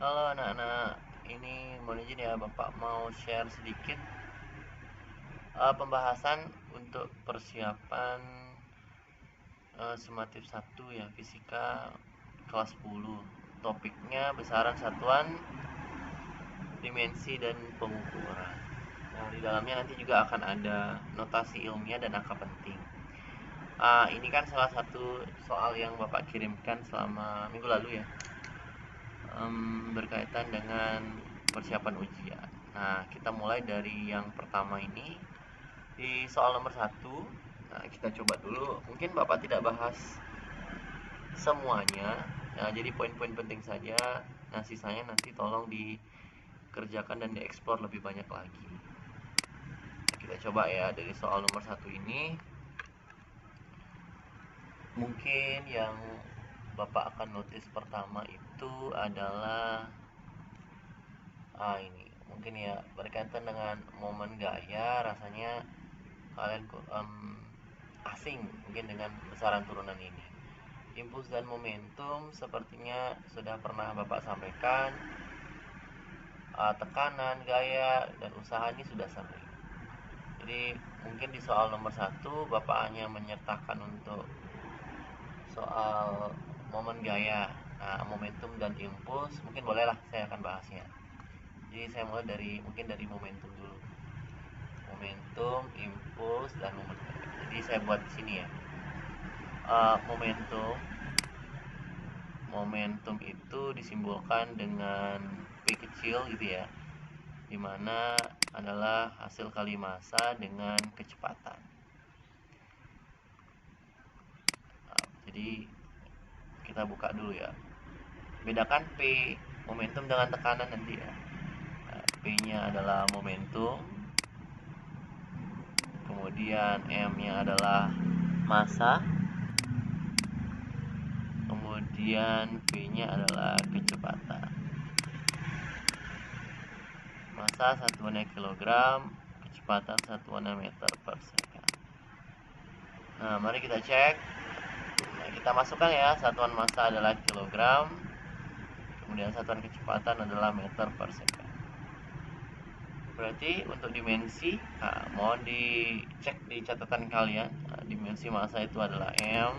Halo anak-anak, ini mohon izin ya Bapak mau share sedikit pembahasan untuk persiapan sumatif 1 ya, fisika kelas 10. Topiknya besaran satuan, dimensi dan pengukuran. Nah, di dalamnya nanti juga akan ada notasi ilmiah dan angka penting. Ini kan salah satu soal yang Bapak kirimkan selama minggu lalu ya, berkaitan dengan persiapan ujian. Nah, kita mulai dari yang pertama ini di soal nomor 1. Nah, kita coba dulu. Mungkin Bapak tidak bahas semuanya. Nah, jadi poin-poin penting saja. Nah, sisanya nanti tolong dikerjakan dan dieksplor lebih banyak lagi. Nah, kita coba ya dari soal nomor 1 ini. Mungkin yang Bapak akan notice pertama itu adalah ini mungkin ya berkaitan dengan momen gaya. Rasanya kalian asing mungkin dengan besaran turunan ini. Impuls dan momentum sepertinya sudah pernah Bapak sampaikan. Tekanan, gaya, dan usaha ini sudah sering. Jadi mungkin di soal nomor 1 Bapak hanya menyertakan untuk soal momen gaya. Nah, momentum dan impuls mungkin bolehlah saya akan bahasnya. Jadi saya mulai dari momentum dulu. Momentum, impuls, dan momen gaya. Jadi saya buat di sini ya. Momentum itu disimbolkan dengan P kecil gitu ya, dimana adalah hasil kali massa dengan kecepatan. Jadi kita buka dulu ya, bedakan P momentum dengan tekanan nanti ya. P nya adalah momentum, kemudian M nya adalah massa, kemudian V nya adalah kecepatan. Massa satuannya kilogram, kecepatan satuannya meter per second. Nah, mari kita cek. Nah, kita masukkan ya, satuan massa adalah kilogram, kemudian satuan kecepatan adalah meter per second. Berarti untuk dimensi, mohon dicek di catatan kalian. Dimensi massa itu adalah M,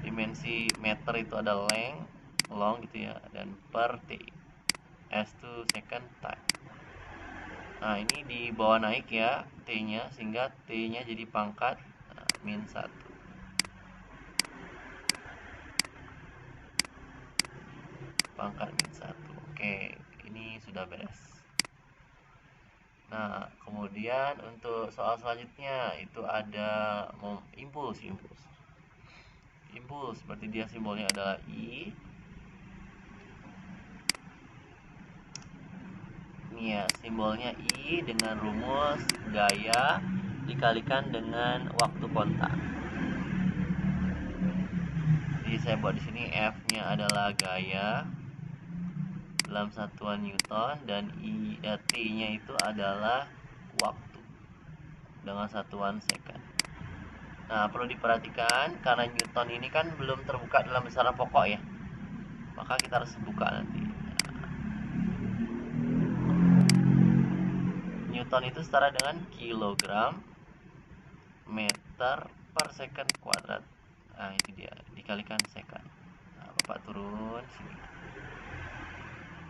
dimensi meter itu adalah length, long gitu ya, dan per T. S itu second time. Nah, ini dibawa naik ya T-nya, sehingga T-nya jadi pangkat -1. Pangkat -1. Oke, ini sudah beres. Nah, kemudian untuk soal selanjutnya itu ada impuls. Impuls seperti dia simbolnya adalah I. Ini ya, simbolnya I dengan rumus gaya dikalikan dengan waktu kontak. Jadi saya buat di sini F-nya adalah gaya dalam satuan Newton, dan T-nya itu adalah waktu dengan satuan second. Nah, perlu diperhatikan karena Newton ini kan belum terbuka dalam besaran pokok ya, maka kita harus buka nanti. Newton itu setara dengan kilogram meter per second kuadrat. Nah, itu dia, dikalikan second. Nah, Bapak turun sini.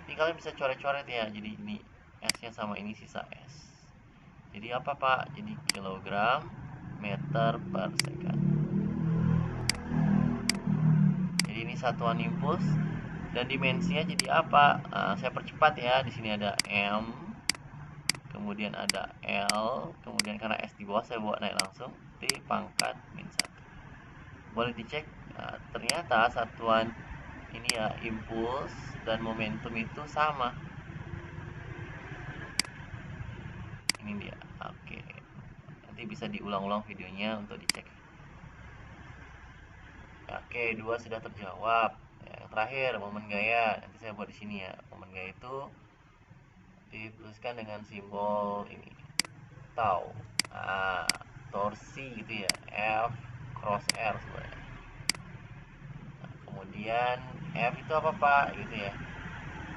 Ini kalian bisa coret-coret ya, jadi ini S-nya sama ini sisa S. Jadi apa Pak? Jadi kilogram meter per second. Jadi ini satuan impuls, dan dimensinya jadi apa? Saya percepat ya. Di sini ada M, kemudian ada L, kemudian karena S di bawah saya bawa naik langsung, T pangkat -1. Boleh dicek. Ternyata satuan ini ya, impuls dan momentum itu sama. Ini dia. Oke. Nanti bisa diulang-ulang videonya untuk dicek. Oke, 2 sudah terjawab. Yang terakhir momen gaya. Nanti saya buat di sini ya. Momen gaya itu dituliskan dengan simbol ini, tau. Torsi gitu ya, F cross R sebenarnya. Kemudian F itu apa Pak? Gitu ya.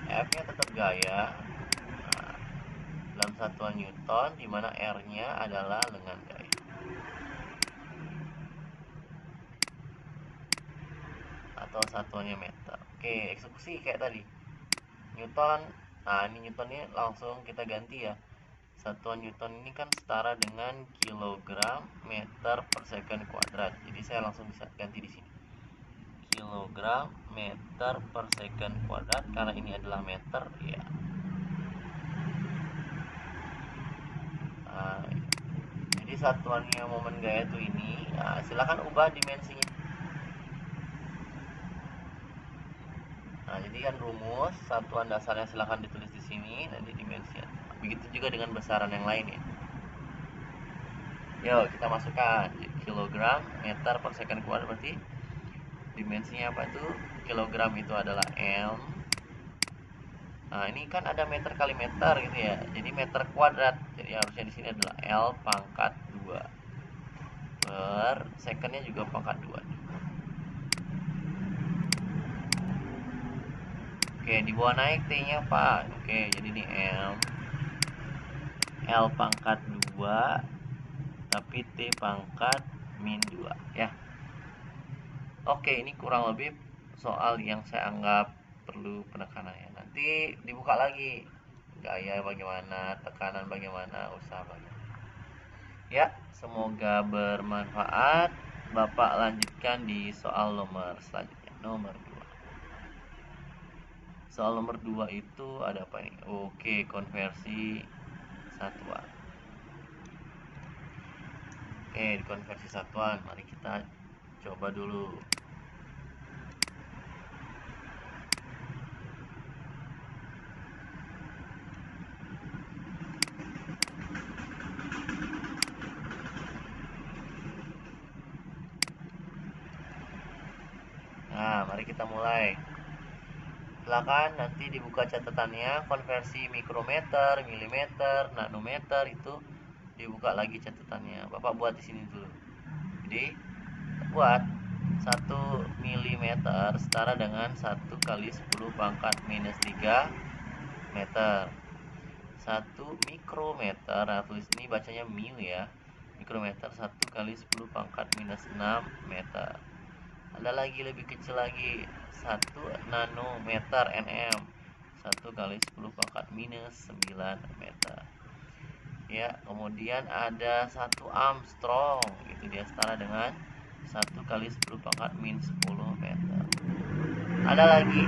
F nya tetap gaya. Nah, dalam satuan Newton, di mana R nya adalah lengan gaya. Atau satuannya meter. Oke, eksekusi kayak tadi. Newton. Nah, ini Newtonnya langsung kita ganti ya. Satuan Newton ini kan setara dengan kilogram meter per second kuadrat. Jadi saya langsung bisa ganti di sini. Kilogram meter per second kuadrat, karena ini adalah meter ya. Nah, jadi satuannya momen gaya itu ini. Nah, silahkan ubah dimensinya. Nah, jadi kan rumus satuan dasarnya silahkan ditulis di sini, nanti dimensinya. Begitu juga dengan besaran yang lain ya. Yuk kita masukkan kilogram meter per second kuadrat, berarti dimensinya apa itu? Kilogram itu adalah M. Nah, ini kan ada meter kali meter gitu ya. Jadi meter kuadrat. Jadi harusnya di sini adalah L pangkat 2. Per secondnya juga pangkat 2. Oke, di bawah naik T-nya Pak. Oke, jadi ini L pangkat 2, tapi T pangkat min 2 ya. Oke, ini kurang lebih soal yang saya anggap perlu penekanan ya. Nanti dibuka lagi gaya bagaimana, tekanan bagaimana, usaha bagaimana. Ya, semoga bermanfaat. Bapak lanjutkan di soal nomor selanjutnya, nomor 2. Soal nomor 2 itu ada apa nih? Oke, konversi satuan. Oke, konversi satuan. Mari kita coba dulu. Nah, mari kita mulai. Silakan nanti dibuka catatannya, konversi mikrometer, milimeter, nanometer itu dibuka lagi catatannya. Bapak buat di sini dulu. Jadi buat 1 milimeter setara dengan 1 kali 10 pangkat minus 3 meter. 1 mikrometer, nah tulis ini bacanya mu ya. Mikrometer 1 kali 10 pangkat minus 6 meter. Ada lagi lebih kecil lagi, 1 nanometer nm, 1 kali 10 pangkat minus 9 meter ya. Kemudian ada 1 Armstrong, itu dia setara dengan 1 kali 10 pangkat min 10 meter. Ada lagi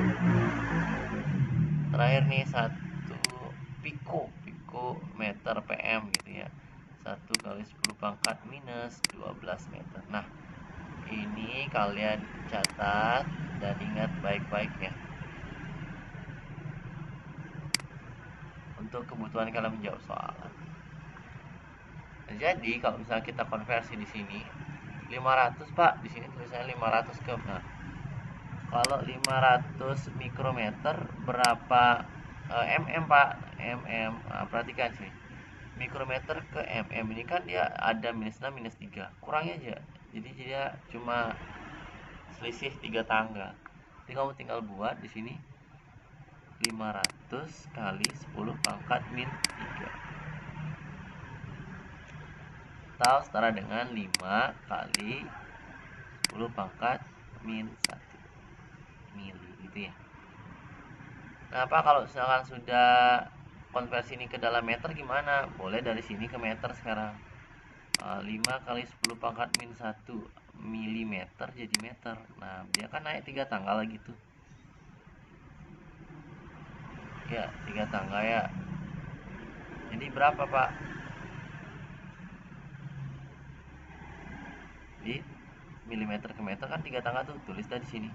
terakhir nih, 1 meter pm gitu ya, 1 kali 10 pangkat minus 12 meter. Nah, ini kalian catat dan ingat baik-baik ya, untuk kebutuhan kalian menjawab soal. Jadi kalau misalnya kita konversi di sini 500 Pak, di sini tulisannya 500 ke. Nah, kalau 500 mikrometer berapa mm Pak? Mm. Nah, perhatikan sih. Mikrometer ke mm ini kan dia ada minus 6 minus 3. Kurangnya aja. Jadi dia cuma selisih 3 tangga. Jadi kamu tinggal buat di sini 500 kali 10 pangkat min 3. Atau setara dengan 5 kali 10 pangkat min 1 mili gitu ya. Nah, Pak, kalau misalkan sudah konversi ini ke dalam meter gimana? Boleh dari sini ke meter sekarang. 5 kali 10 pangkat min 1 milimeter jadi meter. Nah, dia kan naik 3 tangga lagi tuh. Ya, 3 tangga ya. Jadi berapa, Pak? Di milimeter ke meter kan 3 tangga tuh. Tulis dari sini.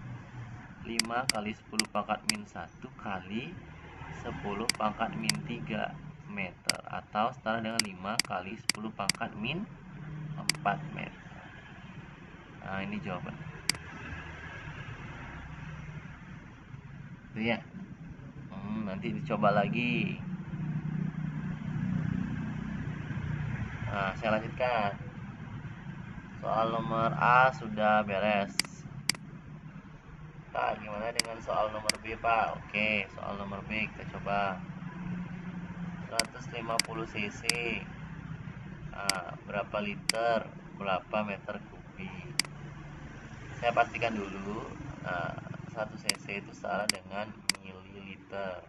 5 kali 10 pangkat min 1 kali 10 pangkat min 3 meter, atau setara dengan 5 kali 10 pangkat min 4 meter. Nah, ini jawaban. Itu ya. Nanti dicoba lagi. Nah, saya lanjutkan. Soal nomor A sudah beres. Pak, gimana dengan soal nomor B, Pak? Oke, soal nomor B kita coba. 150 cc. Berapa liter? Berapa meter kubik? Saya pastikan dulu. 1 cc itu setara dengan mililiter.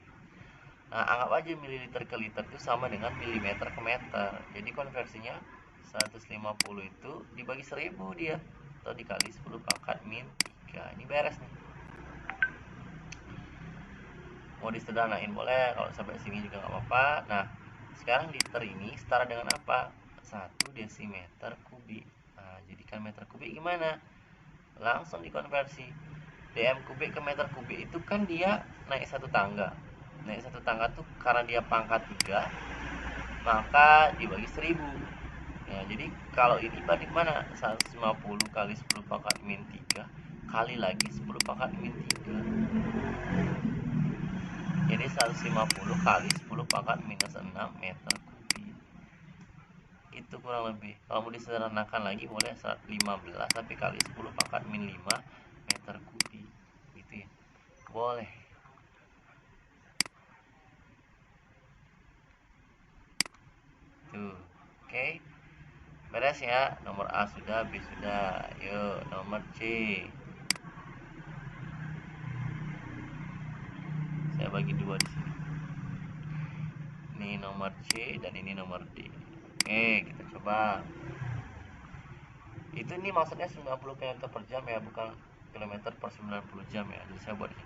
Anggap aja mililiter ke liter itu sama dengan milimeter ke meter. Jadi konversinya 150 itu dibagi 1000 dia, atau dikali 10 pangkat min 3. Ini beres nih. Mau disederhanain boleh, kalau sampai sini juga nggak apa-apa. Nah, sekarang liter ini setara dengan apa? 1 desimeter kubik. Jadikan meter kubik gimana? Langsung dikonversi. dm kubik ke meter kubik itu kan dia naik satu tangga. Naik satu tangga tuh karena dia pangkat 3, maka dibagi 1000. Ya, jadi kalau ini banding mana? 150 kali 10 pangkat min 3 kali lagi 10 pangkat min 3. Jadi 150 kali 10 pangkat minus 6 meter kubik. Itu kurang lebih. Kalau mau disederhanakan lagi boleh 115 tapi kali 10 pangkat min 5 meter kubik. Gitu ya. Boleh. Tuh. Oke. Beres ya. Nomor A sudah, B sudah. Yuk, nomor C. Saya bagi dua di sini. Ini nomor C dan ini nomor D. Oke, kita coba. Itu ini maksudnya 90 km per jam ya, bukan kilometer per 90 jam ya. Jadi saya buat ini.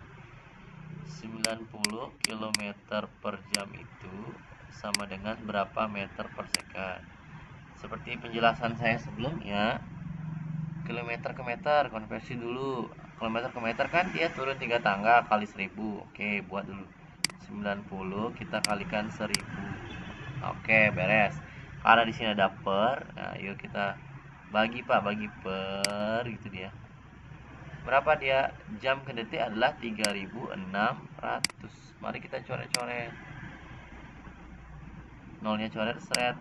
90 km per jam itu sama dengan berapa meter per second. Seperti penjelasan saya sebelumnya, kilometer ke meter konversi dulu. Kilometer ke meter kan dia turun 3 tangga kali 1000. Oke, buat dulu. 90 kita kalikan 1000. Oke, beres. Karena di sini ada per, nah yuk kita bagi Pak, bagi per gitu dia. Berapa dia? Jam ke detik adalah 3600. Mari kita coret-coret. Nolnya coret, seret.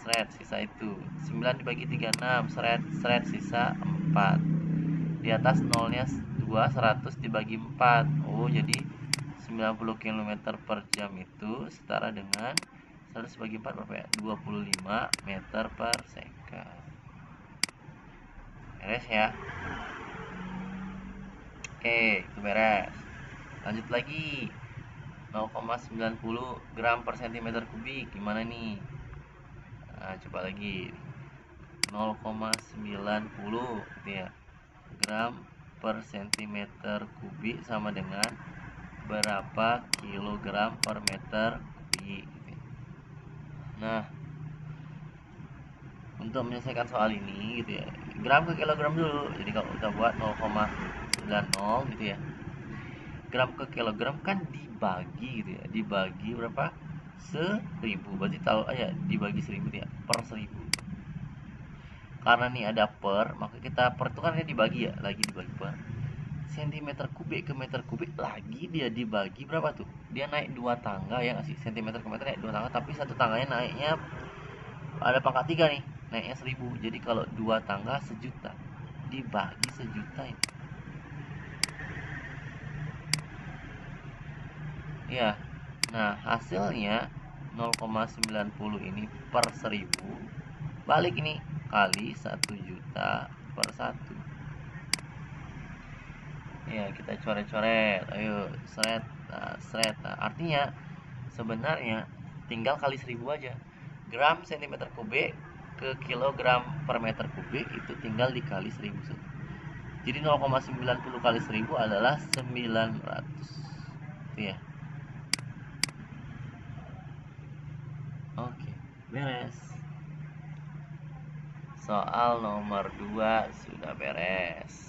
Seret, sisa itu 9 dibagi 36, seret, seret, sisa 4. Di atas nolnya 2, 100 dibagi 4. Oh, jadi 90 km per jam itu setara dengan 100 bagi 4 berapa ya? 25 meter per second. Beres ya. Oke, itu beres. Lanjut lagi. 0,90 gram per cm kubik. Gimana nih? Coba lagi. 0,90 gitu ya. Gram per cm kubik sama dengan berapa kilogram per meter kubik gitu ya. Nah, untuk menyelesaikan soal ini gitu ya, gram ke kilogram dulu. Jadi kalau kita buat 0,90 gitu ya, gram ke kilogram kan dibagi gitu ya, dibagi berapa? 1000. Berarti tahu aja dibagi 1000 ya, per 1000. Karena nih ada per, maka kita per itu kan dibagi ya, lagi dibagi per. Sentimeter kubik ke meter kubik lagi dia dibagi berapa tuh? Dia naik 2 tangga ya nggak sih? Sentimeter ke meter naik 2 tangga, tapi satu tangganya naiknya ada pangkat 3 nih, naiknya 1000. Jadi kalau 2 tangga 1.000.000 dibagi 1.000.000 ini. Ya. Nah, hasilnya 0,90 ini per 1000 balik ini kali 1.000.000 per 1. Ya, kita coret-coret. Ayo, seret. Nah, seret. Nah, artinya sebenarnya tinggal kali 1000 aja. Gram cm kubik ke kilogram per meter kubik itu tinggal dikali 1000 saja. Jadi 0,90 kali 1000 adalah 900. Itu ya. Oke, beres. Soal nomor 2 sudah beres.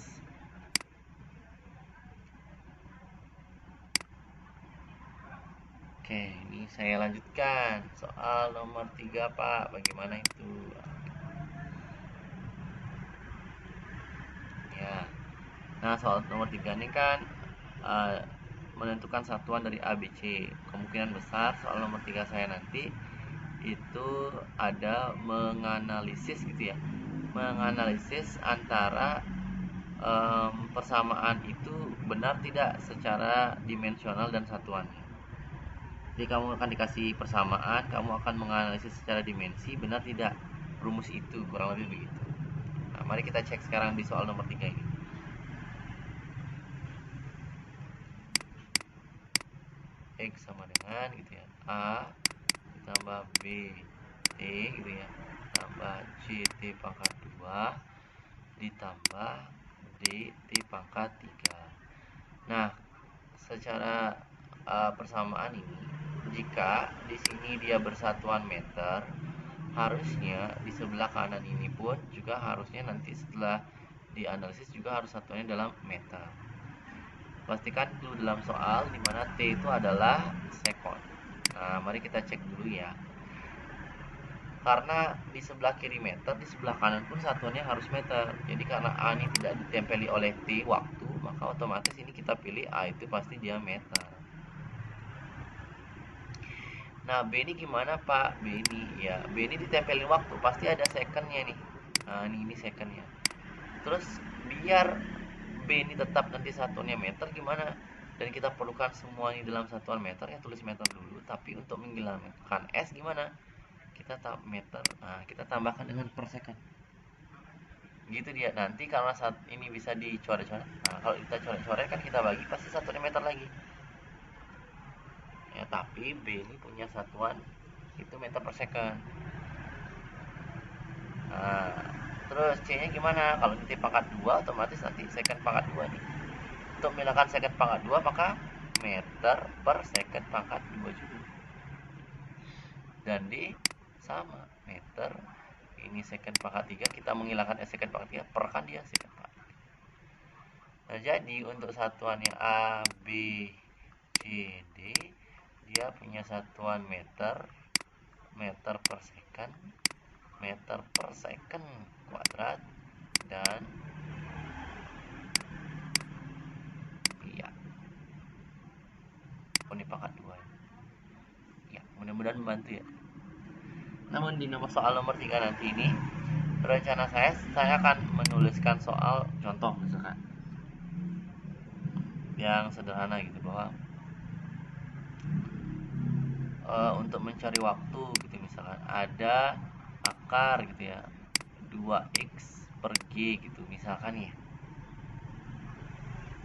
Oke, ini saya lanjutkan. Soal nomor 3, Pak. Bagaimana itu? Ya. Nah, soal nomor 3 ini kan menentukan satuan dari A, B, C. Kemungkinan besar soal nomor 3 saya nanti itu ada menganalisis gitu ya. Menganalisis antara persamaan itu benar tidak secara dimensional dan satuannya. Jadi kamu akan dikasih persamaan, kamu akan menganalisis secara dimensi, benar tidak rumus itu, kurang lebih begitu. Nah, mari kita cek sekarang di soal nomor 3 ini. X sama dengan gitu ya, A ditambah B T gitu ya, tambah C T pangkat 2 ditambah D T pangkat 3. Nah, secara persamaan ini, jika di sini dia bersatuan meter, harusnya di sebelah kanan ini pun juga harusnya nanti setelah dianalisis juga harus satuannya dalam meter. Pastikan dulu dalam soal di mana T itu adalah sekon. Nah, mari kita cek dulu ya. Karena di sebelah kiri meter, di sebelah kanan pun satuannya harus meter. Jadi karena A ini tidak ditempeli oleh T waktu, maka otomatis ini kita pilih A itu pasti diameter. Nah, B ini gimana Pak? B ini ditempelin waktu, pasti ada secondnya nih. Nah, ini secondnya. Terus biar B ini tetap nanti satuannya meter gimana? Dan kita perlukan semua ini dalam satuan meter, ya tulis meter dulu. Tapi untuk menghilangkan S gimana? Kita meter. Nah, kita tambahkan dengan per second. Gitu dia. Nanti karena saat ini bisa dicoret-coret. Nah, kalau kita coret-coret kan kita bagi pasti satuannya meter lagi. Ya, tapi B ini punya satuan itu meter per second. Nah, terus C-nya gimana? Kalau ini T pangkat 2, otomatis nanti second pangkat 2 nih. Untuk menggunakan second pangkat 2, maka meter per second pangkat 2 juga. Dan D sama, meter. Ini second pangkat 3, kita menghilangkan second pangkat 3, per kan dia second pangkat 3. Nah, jadi untuk satuan yang A, B, C, D, dia punya satuan meter, meter per second, meter per second kuadrat, dan iya, ini pangkat 2 ya. Mudah-mudahan membantu ya. Namun di soal nomor 3 nanti ini, rencana saya akan menuliskan soal contoh misalkan yang sederhana gitu, bahwa untuk mencari waktu gitu, misalkan ada akar gitu ya 2x per g gitu misalkan ya.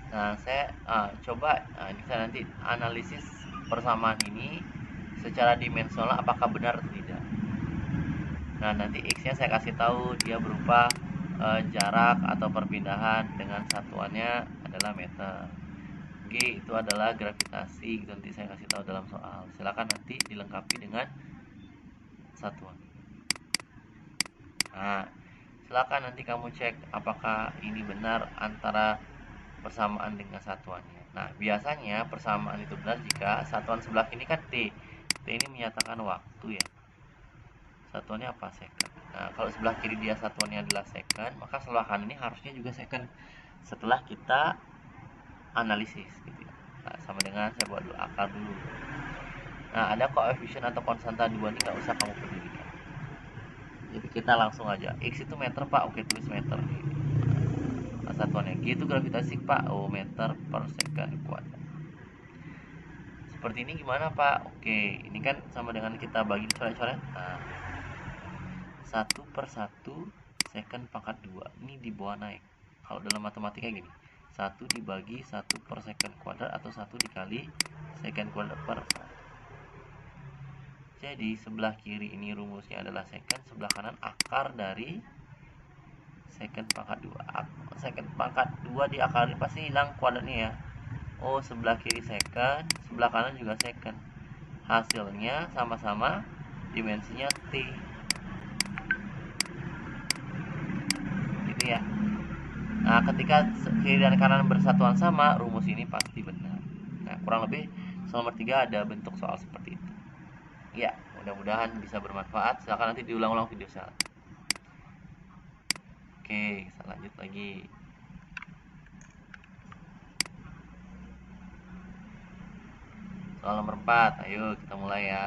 Nah, saya coba ini saya nanti analisis persamaan ini secara dimensional apakah benar atau tidak. Nah, nanti x-nya saya kasih tahu dia berupa jarak atau perpindahan dengan satuannya adalah meter. G itu adalah gravitasi, gitu nanti saya kasih tahu dalam soal. Silakan nanti dilengkapi dengan satuan. Nah, silakan nanti kamu cek apakah ini benar antara persamaan dengan satuannya. Nah, biasanya persamaan itu benar jika satuan sebelah kiri kan T. T ini menyatakan waktu ya. Satuannya apa? Second. Nah, kalau sebelah kiri dia satuannya adalah second, maka sebelah kanan ini harusnya juga second setelah kita analisis gitu ya. Nah, sama dengan saya buat dulu akar dulu. Nah, ada koefisien atau konstanta 2 ini nggak usah kamu pedulikan. Jadi kita langsung aja. X itu meter Pak, oke tulis meter. Nah, satuannya G itu gravitasi Pak, meter per second kuadrat. Seperti ini gimana Pak? Oke, ini kan sama dengan kita bagi coret-coret. Nah, 1/1 second pangkat 2 ini di bawah naik. Kalau dalam matematika gini, 1 dibagi 1 per second kuadrat atau 1 dikali second kuadrat per 1. Jadi sebelah kiri ini rumusnya adalah second, sebelah kanan akar dari second pangkat 2. Second pangkat 2 diakali pasti hilang kuadratnya ya. Oh, sebelah kiri second, sebelah kanan juga second. Hasilnya sama-sama dimensinya T. Gitu ya. Nah, ketika kiri dan kanan bersatuan sama, rumus ini pasti benar. Nah, kurang lebih soal nomor 3 ada bentuk soal seperti itu. Ya, mudah-mudahan bisa bermanfaat. Silahkan nanti diulang-ulang video saya. Oke, kita lanjut lagi. Soal nomor 4, ayo kita mulai ya.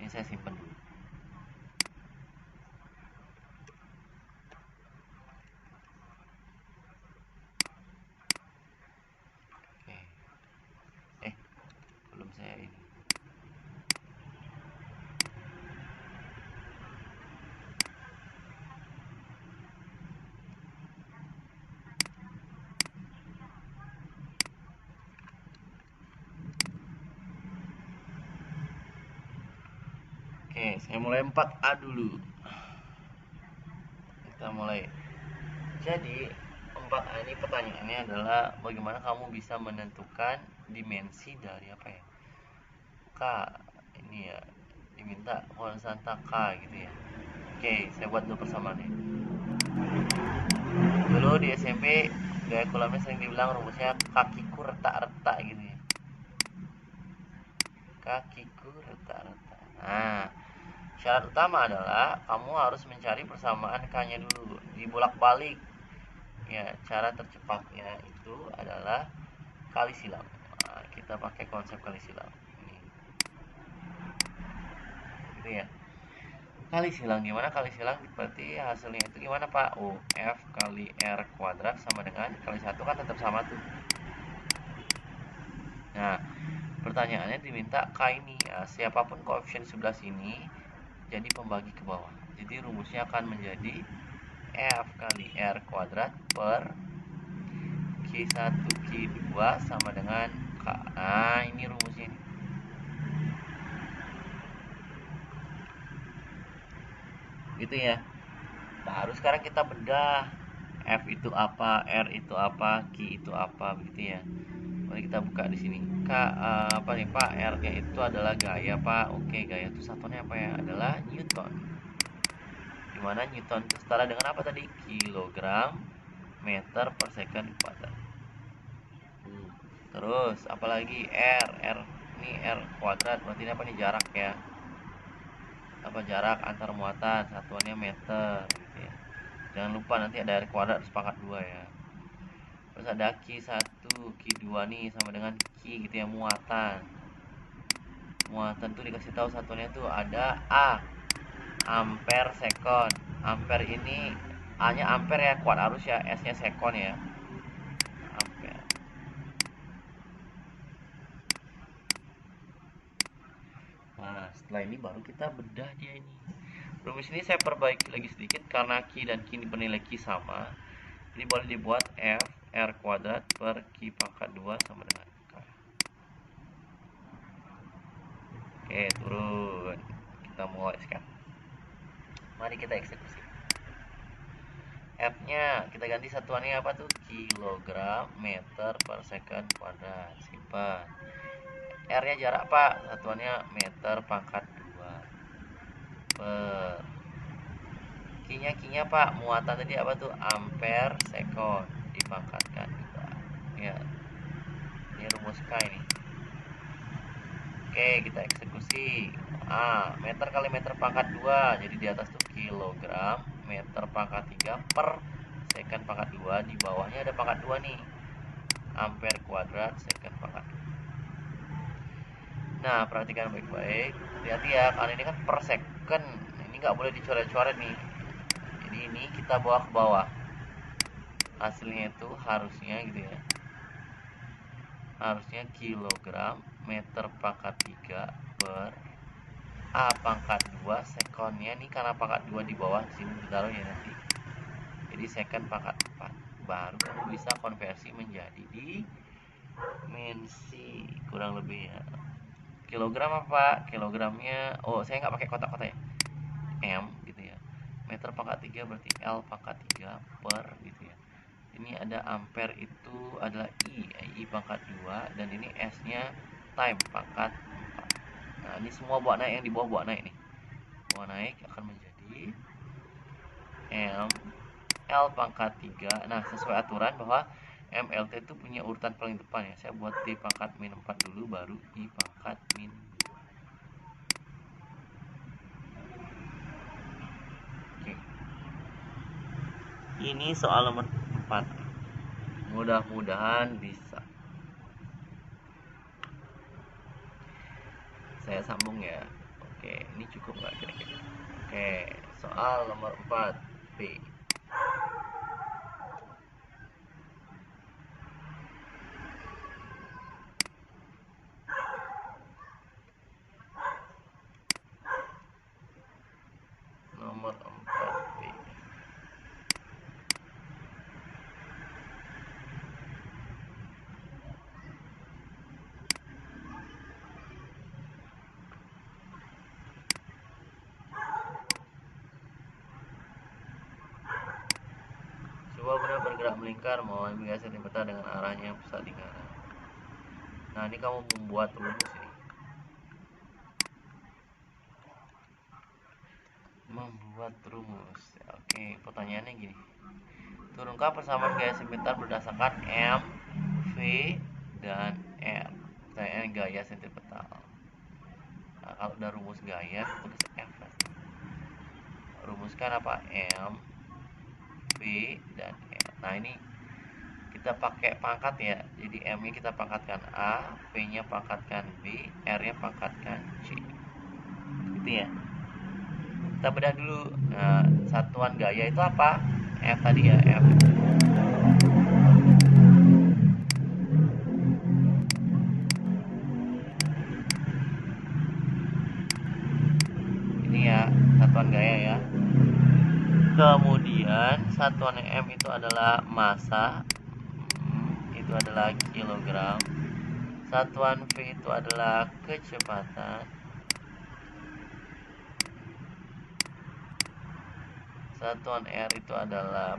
Ini saya simpan dulu. saya mulai 4A dulu. Kita mulai. Jadi 4A ini pertanyaannya adalah bagaimana kamu bisa menentukan dimensi dari apa ya? K. Ini ya diminta konstanta K gitu ya. Oke, saya buat dulu persamaannya. Dulu di SMP gaya kulamnya sering dibilang rumusnya kakiku retak-retak gitu ya. Kakiku retak-retak. Nah, syarat utama adalah kamu harus mencari persamaan K-nya dulu, dibolak-balik. Ya, cara tercepatnya itu adalah kali silang. Nah, kita pakai konsep kali silang. Ini. Gitu ya. Kali silang gimana? Kali silang berarti hasilnya itu gimana, Pak? Oh, F kali R kuadrat sama dengan kali 1 kan tetap sama tuh. Nah, pertanyaannya diminta K ini. Nah, siapapun koefisien 11 ini jadi pembagi ke bawah. Jadi rumusnya akan menjadi F kali R kuadrat per Q1 Q2 sama dengan K. Nah, ini rumusnya ini. Gitu ya. Baru sekarang kita bedah F itu apa, R itu apa, Q itu apa, begitu ya. Mari kita buka di sini. Apa nih Pak? R-nya itu adalah gaya Pak. Oke, gaya itu satuannya apa ya? Adalah Newton. Dimana Newton itu setara dengan apa tadi? Kilogram meter per second kuadrat. Terus apalagi R, R ini R kuadrat berarti ini apa nih, jarak ya? Apa jarak antar muatan, satuannya meter gitu ya. Jangan lupa nanti ada R kuadrat terus pangkat 2 ya. Terus ada Q1, Q2 nih sama dengan Q gitu ya, muatan. Muatan tuh dikasih tahu satuannya tuh ada A, ampere sekon. Ampere ini A-nya ampere ya, kuat arus ya, S-nya sekon ya. Ampere. Nah, setelah ini baru kita bedah dia ini. Rumus ini saya perbaiki lagi sedikit karena Q dan Q ini bernilai Q sama. Jadi boleh dibuat F R kuadrat per Q pangkat 2 sama dengan K. Oke, turun. Kita mulai sekarang. Mari kita eksekusi. F-nya kita ganti satuannya apa tuh? Kilogram meter per second kuadrat. Simpan. R-nya jarak Pak, satuannya meter pangkat 2 per Q-nya Pak, muatan tadi apa tuh? Ampere sekon dipangkatkan 2. Ya. Ini rumus K ini. Oke, kita eksekusi. Meter kali meter pangkat 2. Jadi di atas tuh kilogram meter pangkat 3 per second pangkat 2. Di bawahnya ada pangkat 2 nih. Ampere kuadrat second pangkat 2. Nah, perhatikan baik-baik. Hati-hati ya, karena ini kan per second. Ini nggak boleh dicoret-coret nih. Jadi ini kita bawa ke bawah. Hasilnya itu harusnya gitu ya. Harusnya kilogram meter pangkat 3 per A pangkat 2 sekonnya nih, karena pangkat 2 di bawah sini ditaruh ya nanti. Jadi second pangkat 4. Baru kamu bisa konversi menjadi dimensi kurang lebih ya. Kilogram apa? Kilogramnya saya nggak pakai kotak-kotak ya. M gitu ya. Meter pangkat 3 berarti L pangkat 3 per gitu ya. Ini ada ampere itu adalah I pangkat 2 dan ini S-nya time pangkat 4. Nah, ini semua buat naik, yang di bawah buat naik nih. Buat naik akan menjadi M L pangkat 3. Nah, sesuai aturan bahwa MLT itu punya urutan paling depan ya. Saya buat D pangkat min 4 dulu, baru I pangkat min 2. Oke. Ini soal nomor 4. Mudah-mudahan bisa. Saya sambung ya. Oke, ini cukup nggak kira-kira? Oke, soal nomor 4 B. Nomor 4 B. Dua benda bergerak melingkar melalui gaya sentimeter dengan arahnya pusat lingkaran. Nah, ini kamu membuat rumus ini. Membuat rumus. Oke, pertanyaannya gini. Turunkan persamaan gaya sentimeter berdasarkan M, V, dan R. Pertanyaannya gaya sentimeter. Nah, kalau udah rumus gaya, tulis F. Rumuskan apa? M, V, dan R. Nah, ini kita pakai pangkat ya. Jadi M-nya kita pangkatkan A, V-nya pangkatkan B, R-nya pangkatkan C. Gitu ya. Kita bedah dulu. Nah, satuan gaya itu apa? F tadi ya, F. Ini ya, satuan gaya ya. Kemudian satuan M itu adalah massa, itu adalah kilogram. Satuan V itu adalah kecepatan. Satuan R itu adalah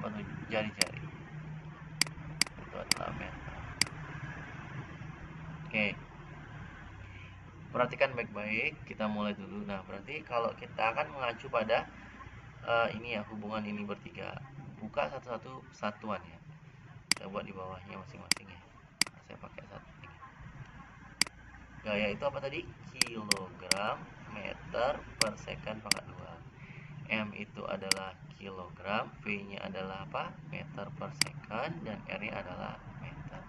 jari-jari. Itu adalah meter. Oke. Perhatikan baik-baik, kita mulai dulu. Nah, berarti kalau kita akan mengacu pada ini ya, hubungan ini bertiga. Buka satu-satu satuan ya. Saya buat di bawahnya masing-masing ya. Nah, saya pakai satu ini. Gaya itu apa tadi? Kilogram meter per second pangkat 2. M itu adalah kilogram, V-nya adalah apa? Meter per second, dan R-nya adalah meter.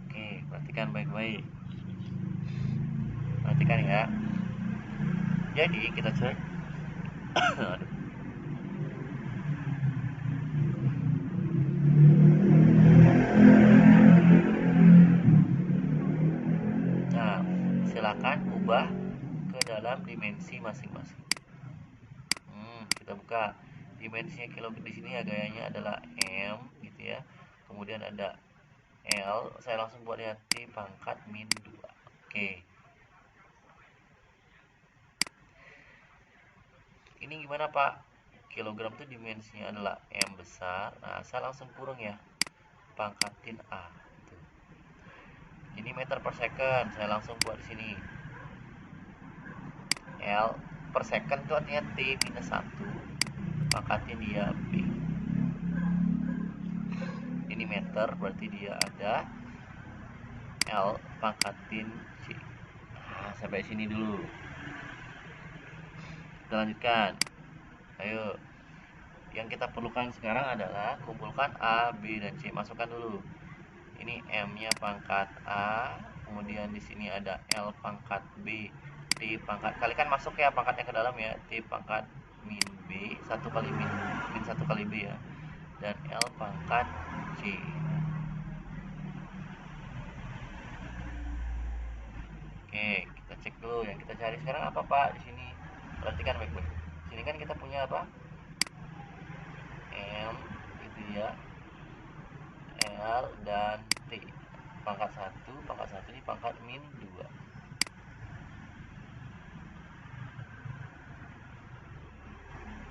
Oke, perhatikan baik-baik. Perhatikan ya. Jadi kita cek. Aduh. Nah, silakan ubah ke dalam dimensi masing-masing. Kita buka dimensinya kilo di sini ya, gayanya adalah M gitu ya. Kemudian ada L, saya langsung buat ya T pangkat min 2. Oke. Ini gimana Pak? Kilogram itu dimensinya adalah M besar. Nah, saya langsung kurung ya. Pangkatin A. Gitu. Ini meter per second, saya langsung buat di sini. L per second itu artinya T minus 1. Pangkatin dia B. Ini meter, berarti dia ada L pangkatin C. Nah, sampai sini dulu. Kita lanjutkan. Ayo. Yang kita perlukan sekarang adalah kumpulkan A, B, dan C. Masukkan dulu. Ini M-nya pangkat A, kemudian di sini ada L pangkat B, T pangkat, kalikan masuk ya pangkatnya ke dalam ya, T pangkat min B, 1 kali min 1 kali B ya, dan L pangkat C. Oke, kita cek dulu yang kita cari sekarang apa Pak di sini. Perhatikan baik-baik. Sini kan kita punya apa? M itu ya, L dan T. Pangkat 1, pangkat 1 ini pangkat min 2.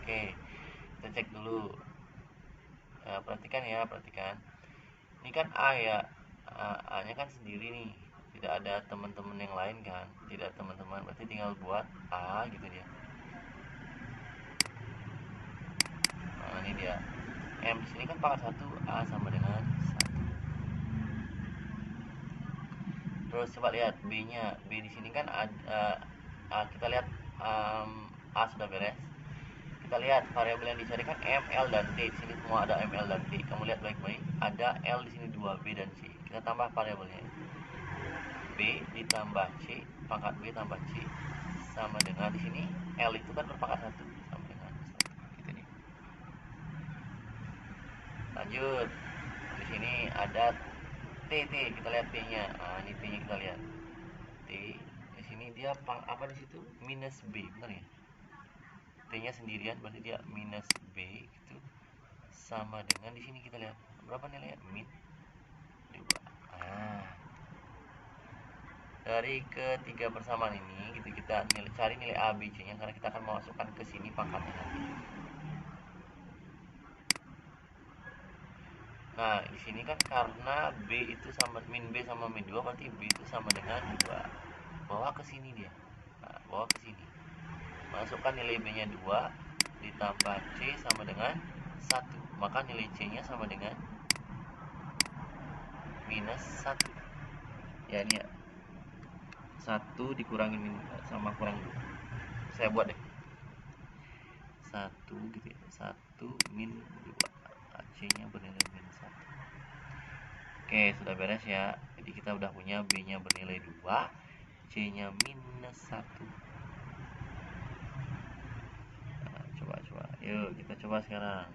Oke, kita cek dulu. Nah, perhatikan ya, perhatikan. Ini kan A ya, A-nya kan sendiri nih, tidak ada teman-teman yang lain kan, tidak ada teman-teman, berarti tinggal buat A gitu dia. Nah, ini dia. M di sini kan pangkat 1, A sama dengan 1. Terus coba lihat B-nya. B di sini kan kita lihat A sudah beres. Kita lihat variabel yang dicari kan M, L, dan T. Di sini semua ada M, L, dan T. Kamu lihat baik-baik. Ada L di sini 2, B dan C. Kita tambah variabelnya. B ditambah C, pangkat B tambah C sama dengan di sini L itu kan berpangkat 1 sama dengan 1. Gitu nih. Lanjut. Di sini ada T, kita lihat T-nya. Nah, ini T-nya kita lihat. T di sini dia apa di situ? Minus B, benar ya? T-nya sendirian berarti dia minus B gitu. Sama dengan di sini kita lihat berapa nilainya? Min 2. Nah, dari ketiga persamaan ini gitu kita cari nilai A, B, C nya karena kita akan memasukkan ke sini pangkatnya nanti. Nah, di sini kan karena B itu sama min B sama min 2 berarti B itu sama dengan 2. Bawa ke sini dia. Nah, bawa ke sini. Masukkan nilai B-nya 2 ditambah C sama dengan 1. Maka nilai C-nya sama dengan minus 1. Ya ini ya. 1 dikurangi sama kurang 2. Saya buat deh. 1 gitu ya. 1 min 2. C-nya bernilai min 1. Oke, sudah beres ya. Jadi kita udah punya B-nya bernilai 2, C-nya minus 1. Nah, coba. Yuk, kita coba sekarang.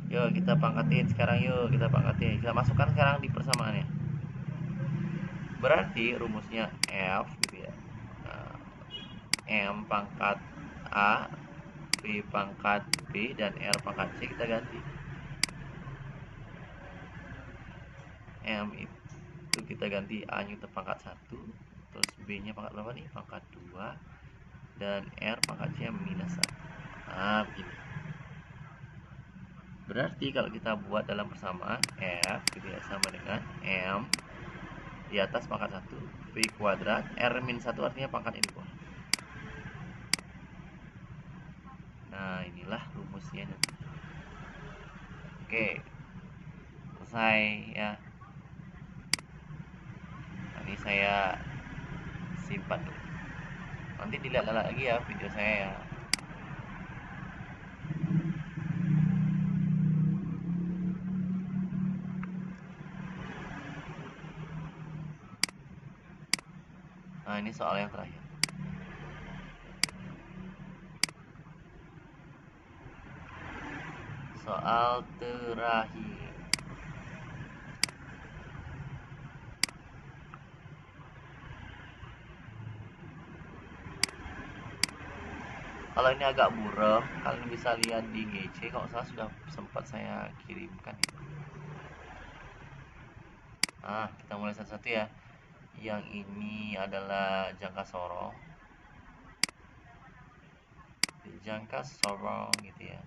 Yuk, kita pangkatin sekarang yuk. Kita pangkatin. Kita masukkan sekarang di persamaannya. Berarti rumusnya F gitu ya. Nah, M pangkat A, V pangkat B, dan R pangkat C kita ganti. M itu kita ganti A nya itu pangkat 1, terus B nya pangkat berapa nih? Pangkat 2, dan R pangkat C minus 1. Nah, begini. Berarti kalau kita buat dalam persamaan F gitu ya, sama dengan M di atas pangkat 1, V kuadrat, R min 1 artinya pangkat ini bawah. Nah, inilah rumusnya. Oke, selesai ya. Ini saya simpan dulu. Nanti dilihat lagi ya video saya ya. Nah, ini soal yang terakhir. Soal terakhir. Kalau ini agak buram, kalian bisa lihat di GC. Kalau salah sudah sempat saya kirimkan ya. Nah, kita mulai satu-satu ya. Yang ini adalah jangka sorong. Jangka sorong gitu ya.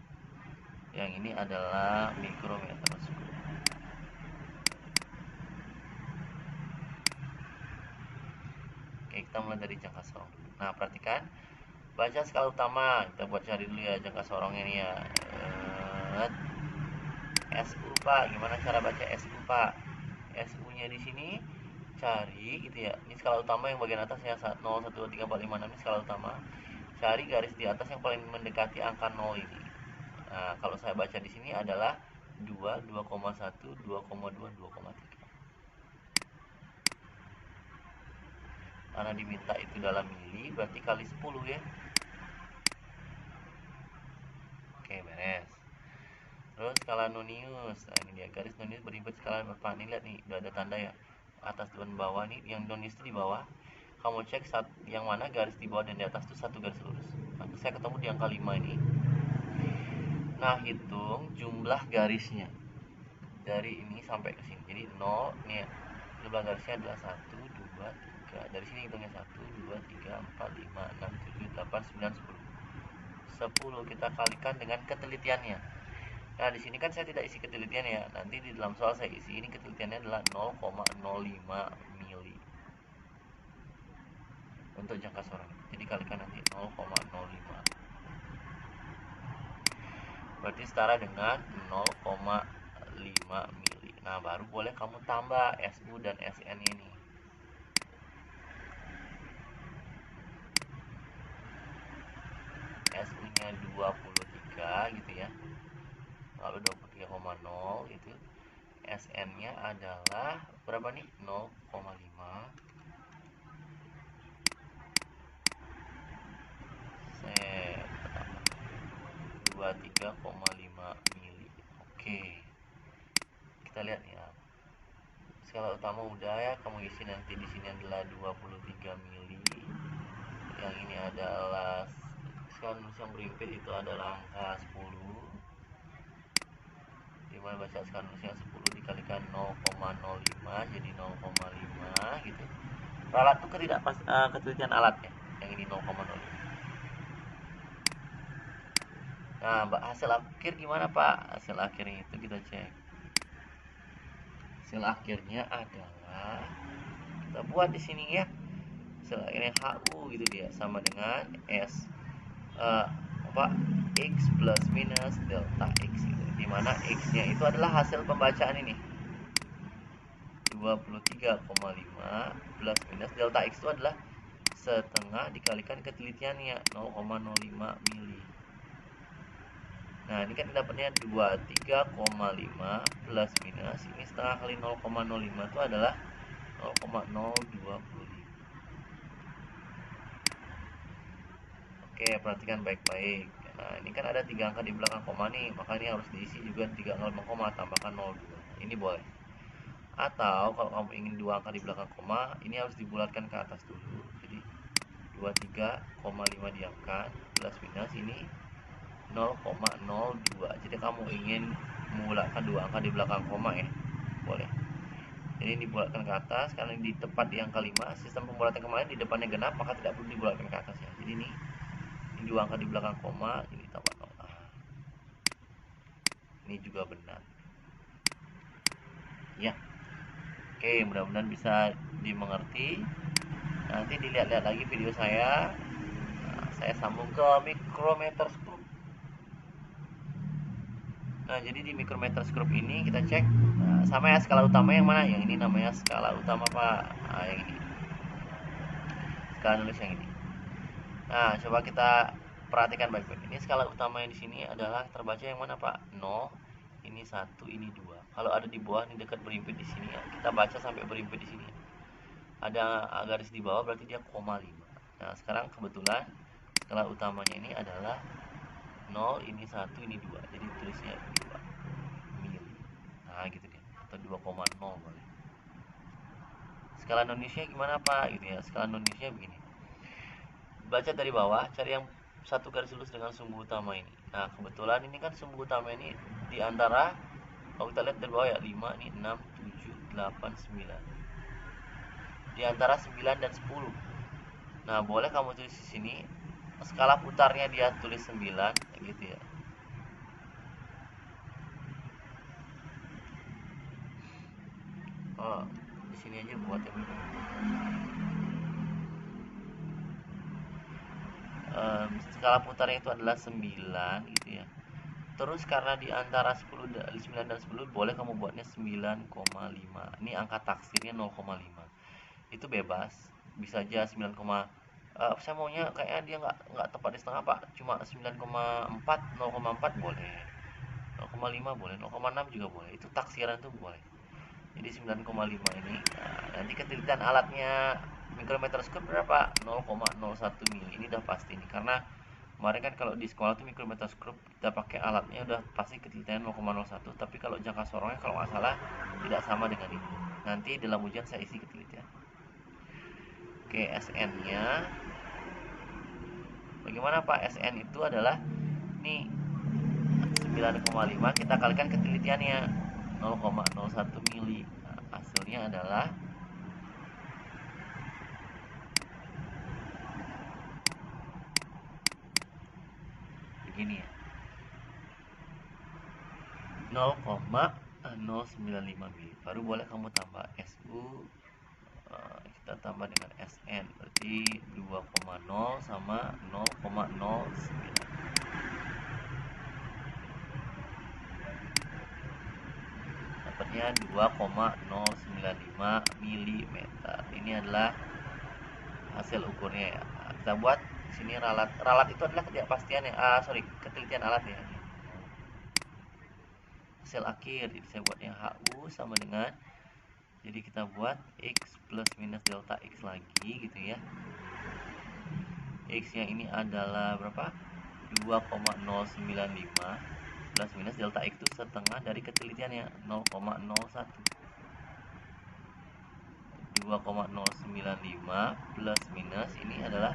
Yang ini adalah mikrometer skop. Oke, kita mulai dari jangka sorong. Nah, perhatikan. Baca skala utama. Kita buat cari dulu ya jangka sorongnya ini ya. SU Pak, gimana cara baca SU Pak? SU-nya di sini cari gitu ya. Ini skala utama yang bagian atas ya 0, 1, 2, 3, 4, 5, 6 ini skala utama. Cari garis di atas yang paling mendekati angka 0 ini. Nah, kalau saya baca di sini adalah 2, 2,1, 2,2, 2,3. Karena diminta itu dalam mili, berarti kali 10 ya. Oke, beres. Terus skala nonius. Nah, ini dia garis nonius berimpit skala berapa? Nih lihat nih, udah ada tanda ya. Atas dan bawah nih, yang nonius itu di bawah. Kamu cek yang mana garis di bawah dan di atas itu satu garis lurus. Nah, saya ketemu di angka 5 ini. Nah, hitung jumlah garisnya dari ini sampai ke sini. Jadi 0 nih ya. Jumlah garisnya adalah 1, 2, 3. Dari sini hitungnya 1, 2, 3, 4, 5, 6, 7, 8, 9, 10. 10 kita kalikan dengan ketelitiannya. Nah, di sini kan saya tidak isi ketelitian ya. Nanti di dalam soal saya isi ini ketelitiannya adalah 0,05 mili untuk jangka sorong. Jadi kalikan nanti 0,05. Berarti setara dengan 0,5 mili. Nah, baru boleh kamu tambah SU dan SN ini. SU-nya 23 gitu ya. Lalu 23,0 gitu. SN-nya adalah berapa nih? 0,5. Set 23,5 mili. Oke. Kita lihat ya. Skala utama udah ya, kamu isi nanti di sini adalah 23 mili. Yang ini adalah skala yang berimpit itu adalah angka 10. Dimana baca skala yang 10 dikalikan 0,05 jadi 0,5 gitu. Ralat itu ketelitian alat ya. Yang ini 0,05. Nah, hasil akhir gimana Pak? Hasil akhirnya itu kita cek. Hasil akhirnya adalah kita buat di sini ya. Hasil akhirnya HU gitu dia sama dengan S X plus minus delta X gitu. Dimana X-nya itu adalah hasil pembacaan ini 23,5 plus minus delta X itu adalah setengah dikalikan ketelitiannya 0,05 mili. Nah ini kan dapatnya 23,5 plus minus ini setengah kali 0,05 itu adalah 0,025. Oke, perhatikan baik-baik. Nah ini kan ada 3 angka di belakang koma nih, maka ini harus diisi juga 3 angka belakang koma, tambahkan 02. Ini boleh. Atau kalau kamu ingin 2 angka di belakang koma, ini harus dibulatkan ke atas dulu. Jadi 23,5 diangkat plus minus ini 0,02. Jadi kamu ingin membulatkan 2 angka di belakang koma ya, boleh. Jadi ini dibulatkan ke atas karena di tepat di angka 5. Sistem pembulatan kemarin di depannya genap, maka tidak perlu dibulatkan ke atas ya. Jadi ini 2 angka di belakang koma, ini tambah 0. Ini juga benar ya. Oke, mudah-mudahan bisa dimengerti. Nanti dilihat-lihat lagi video saya. Saya sambung ke micrometer scope. Nah, jadi di micrometer scope ini kita cek sama ya skala utama yang mana? Yang ini namanya skala utama Pak. Nah, yang ini. Skala nulis yang ini. Nah, coba kita perhatikan baik-baik. Ini skala utama yang di sini adalah terbaca yang mana Pak? 0, ini 1, ini 2. Kalau ada di bawah ini dekat berimpit di sini ya, kita baca sampai berimpit di sini. Ada garis di bawah berarti dia koma 5. Nah, sekarang kebetulan skala utamanya ini adalah 0, ini 1, ini 2. Jadi tulisnya 2 mili. Nah, gitu kan. Atau 2,0 boleh. Skala non-Indonesia gimana Pak? Gitu ya. Skala non-Indonesia begini. Baca dari bawah, cari yang satu garis lurus dengan sumbu utama ini. Nah, kebetulan ini kan sumbu utama ini di antara, kalau kita lihat dari bawah ya, 5, ini 6, 7, 8, 9. Di antara 9 dan 10. Nah, boleh kamu tulis di sini skala putarnya dia tulis 9 gitu ya. Oh, di sini aja buat ya. Skala putarnya itu adalah 9 gitu ya. Terus karena di antara 9 dan 10 boleh kamu buatnya 9,5. Ini angka taksirnya 0,5. Itu bebas. Bisa aja 9, saya maunya kayaknya dia nggak tepat di setengah Pak. Cuma 9,4, 0,4 boleh. 0,5 boleh, 0,6 juga boleh. Itu taksiran tuh boleh. Jadi 9,5 ini. Nah, nanti ketelitian alatnya mikrometer scope berapa? 0,01 mili. Ini udah pasti nih karena kemarin kan kalau di sekolah tuh mikrometer scope kita pakai alatnya udah pasti ketelitian 0,01, tapi kalau jangka sorongnya kalau nggak salah tidak sama dengan ini. Nanti dalam ujian saya isi ketelitian. Oke, SN-nya bagaimana Pak? SN itu adalah nih 9,5 kita kalikan ketelitiannya 0,01 mili. Nah, hasilnya adalah begini ya, 0,095 mili. Baru boleh kamu tambah SU, kita tambah dengan SN, berarti 2,0 sama 0,09. Dapatnya 2,095 mm. Ini adalah hasil ukurnya ya. Nah, kita buat sini ralat. Ralat itu adalah ketidakpastian ya. Ketelitian alat ya. Hasil akhir, jadi saya buatnya HU sama dengan, jadi kita buat X plus minus delta X lagi gitu ya. X yang ini adalah berapa? 2,095 plus minus delta X itu setengah dari ketelitiannya 0,01. 2,095 plus minus ini adalah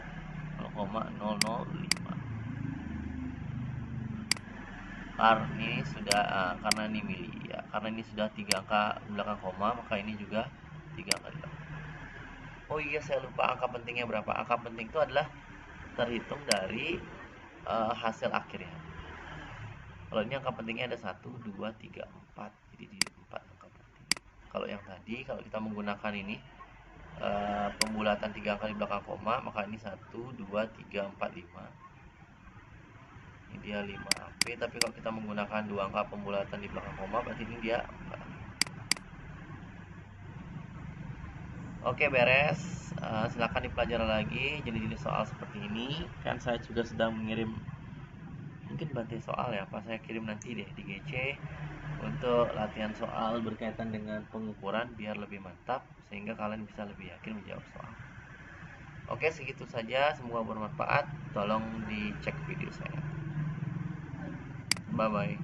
0,005. Ini sudah karena ini mili ya, karena ini sudah 3 angka belakang koma, maka ini juga 3 angka belakang. Oh iya, saya lupa angka pentingnya berapa. Angka penting itu adalah terhitung dari hasil akhirnya. Kalau ini angka pentingnya ada 1, 2, 3, 4. Jadi di 4 angka penting. Kalau yang tadi, kalau kita menggunakan ini pembulatan 3 angka di belakang koma, maka ini 1, 2, 3, 4, 5. Ini dia 5AP, tapi kalau kita menggunakan 2 angka pembulatan di belakang koma, berarti ini dia 4. Oke, beres. Silakan dipelajari lagi jenis-jenis soal seperti ini. Kan saya juga sedang mengirim mungkin bantai soal ya, apa saya kirim nanti deh di GC untuk latihan soal berkaitan dengan pengukuran biar lebih mantap sehingga kalian bisa lebih yakin menjawab soal. Oke, segitu saja, semoga bermanfaat. Tolong dicek video saya. Bye bye.